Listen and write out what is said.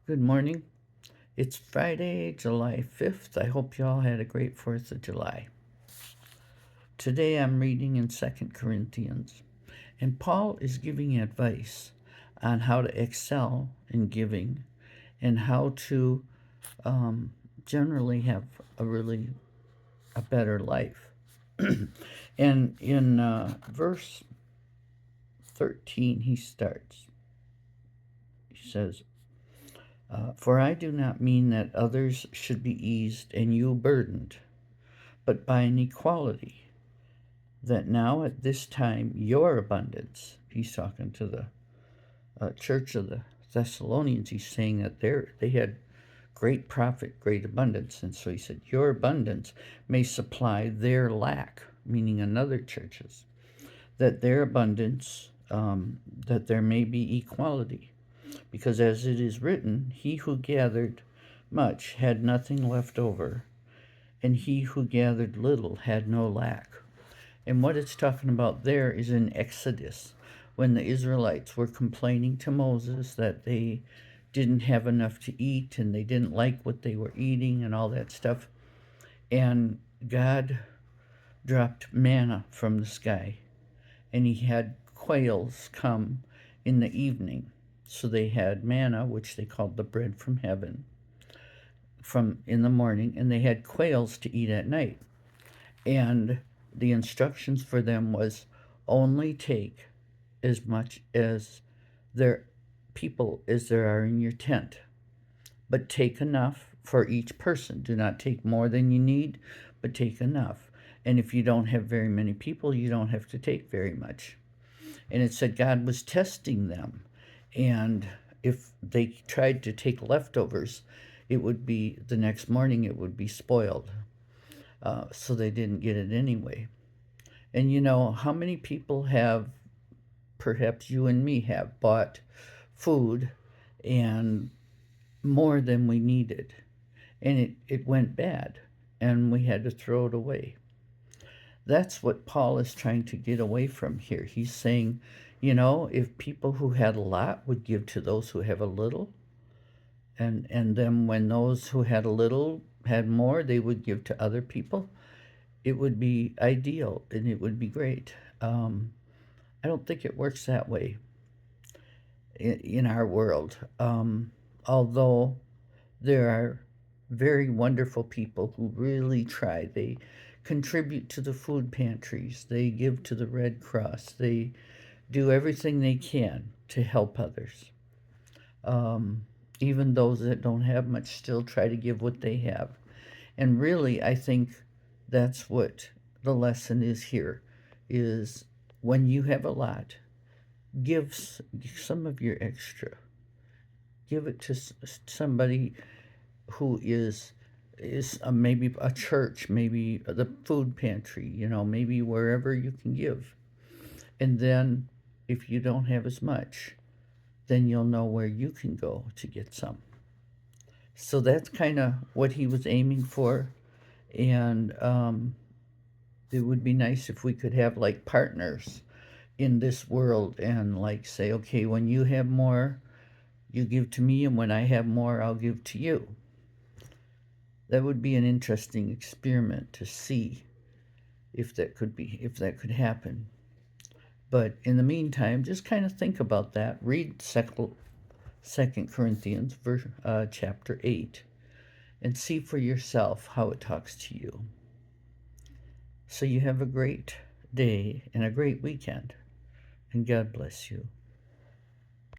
Good morning. It's Friday, July 5th. I hope you all had a great 4th of July. Today I'm reading in 2 Corinthians, and Paul is giving advice on how to excel in giving and how to generally have a better life. And in verse 13, he starts. He says, For I do not mean that others should be eased and you burdened, but by an equality, that now at this time your abundance, he's talking to the church of the Thessalonians, he's saying that they had great profit, great abundance. And so he said, your abundance may supply their lack, meaning another churches, that their abundance, that there may be equality. Because as it is written, he who gathered much had nothing left over, and he who gathered little had no lack. And what it's talking about there is in Exodus, when the Israelites were complaining to Moses that they didn't have enough to eat and they didn't like what they were eating and all that stuff. And God dropped manna from the sky, and he had quails come in the evening. So they had manna, which they called the bread from heaven, from in the morning, and they had quails to eat at night. And the instructions for them was only take as much as there people as there are in your tent, but take enough for each person. Do not take more than you need, but take enough. And if you don't have very many people, you don't have to take very much. And it said God was testing them, and if they tried to take leftovers, it would be the next morning it would be spoiled. So they didn't get it anyway. And you know, how many people have, perhaps you and me have, bought food and more than we needed, and it went bad, and we had to throw it away. That's what Paul is trying to get away from here. He's saying, you know, if people who had a lot would give to those who have a little, and then when those who had a little had more, they would give to other people, it would be ideal and it would be great. I don't think it works that way in our world. Although there are very wonderful people who really try. They contribute to the food pantries, they give to the Red Cross, they do everything they can to help others. Even those that don't have much still try to give what they have. And really, I think that's what the lesson is here, is when you have a lot, give some of your extra. Give it to somebody who is maybe a church, maybe the food pantry, you know, maybe wherever you can give. And then if you don't have as much, then you'll know where you can go to get some. So that's kind of what he was aiming for. And it would be nice if we could have like partners in this world and like say, okay, when you have more, you give to me, and when I have more, I'll give to you. That would be an interesting experiment to see if that could happen. But in the meantime, just kind of think about that. Read Second Corinthians chapter 8 and see for yourself how it talks to you. So you have a great day and a great weekend, and God bless you.